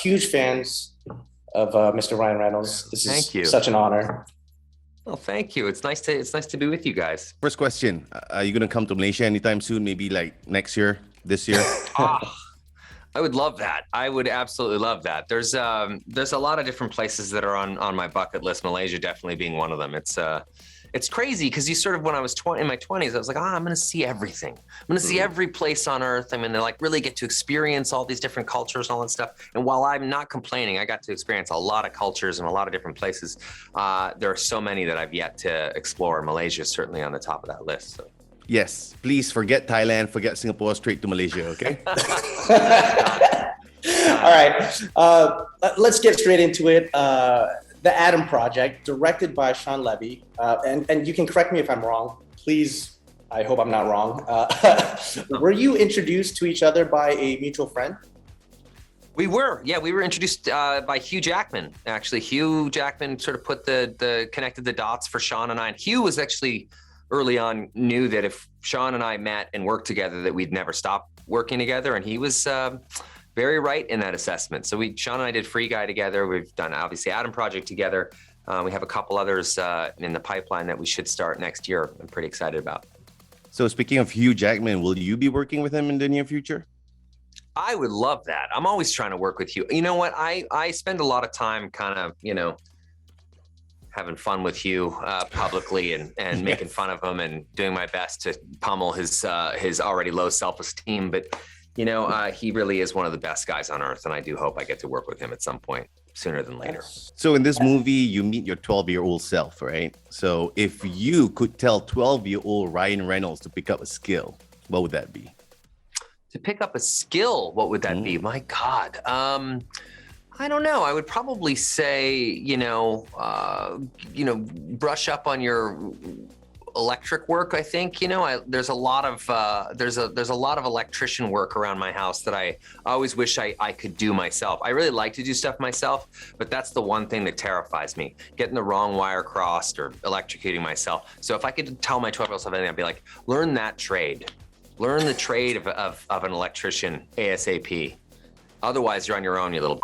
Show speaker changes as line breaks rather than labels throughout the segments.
Huge fans of Mr. Ryan Reynolds. This
Thank you.
is such an honor.
Well, thank you. It's nice to be with you guys.
First question: are you gonna come to Malaysia anytime soon? Maybe like next year, this year?
I would love that. I would absolutely love that. There's a lot of different places that are on my bucket list. Malaysia definitely being one of them. It's crazy because you sort of, when I was in my 20s, I was like, I'm going to see everything. I'm going to see every place on earth. I'm going to like really get to experience all these different cultures and all that stuff. And while I'm not complaining, I got to experience a lot of cultures and a lot of different places. There are so many that I've yet to explore. Malaysia is certainly on the top of that list. So.
Yes, please forget Thailand, forget Singapore, straight to Malaysia, okay?
All right, let's get straight into it. The Adam Project, directed by Sean Levy, and you can correct me if I'm wrong. Please, I hope I'm not wrong. Were you introduced to each other by a mutual friend?
We were introduced by Hugh Jackman. Actually, Hugh Jackman sort of put connected the dots for Sean and I. And Hugh was actually early on knew that if Sean and I met and worked together, that we'd never stop working together, and he was very right in that assessment. So Sean and I did Free Guy together. We've done obviously Adam Project together. We have a couple others in the pipeline that we should start next year. I'm pretty excited about.
So speaking of Hugh Jackman, will you be working with him in the near future?
I would love that. I'm always trying to work with Hugh. You know what? I spend a lot of time kind of, having fun with Hugh publicly and making fun of him and doing my best to pummel his already low self-esteem. But he really is one of the best guys on earth, and I do hope I get to work with him at some point sooner than later.
So in this movie, you meet your 12-year-old self, right? So if you could tell 12-year-old Ryan Reynolds to pick up a skill, what would that be?
To pick up a skill, what would that be? My God. I don't know. I would probably say, brush up on your electric work. I think there's a lot of there's a lot of electrician work around my house that I always wish I could do myself. I really like to do stuff myself, but that's the one thing that terrifies me: getting the wrong wire crossed or electrocuting myself. So if I could tell my 12-year-old self anything, I'd be like, learn that trade, learn the trade of an electrician ASAP. Otherwise, you're on your own, you little.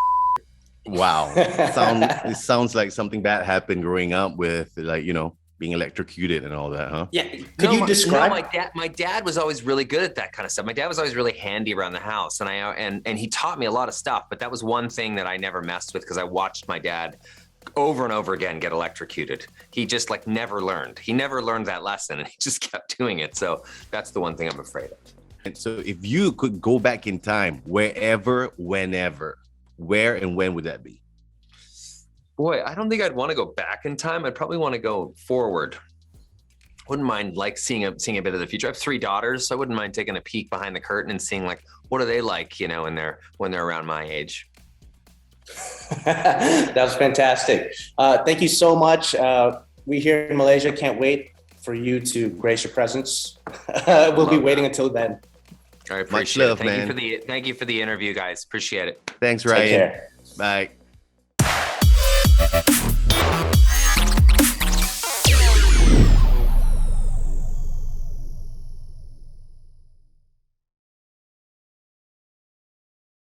Wow, it sounds like something bad happened growing up with being electrocuted and all that, huh?
Yeah. Could you describe?
My dad was always really good at that kind of stuff. My dad was always really handy around the house, and he taught me a lot of stuff. But that was one thing that I never messed with because I watched my dad over and over again get electrocuted. He just never learned. He never learned that lesson, and he just kept doing it. So that's the one thing I'm afraid of.
And so if you could go back in time, wherever, whenever, where and when would that be?
Boy, I don't think I'd want to go back in time. I'd probably want to go forward. Wouldn't mind seeing a bit of the future. I have 3 daughters, so I wouldn't mind taking a peek behind the curtain and seeing what are they like, when they're around my age.
That was fantastic. Thank you so much. We here in Malaysia can't wait for you to grace your presence. We'll be waiting until then.
I appreciate it. Thank you for the interview, guys. Appreciate it.
Thanks, Ryan.
Take care.
Bye.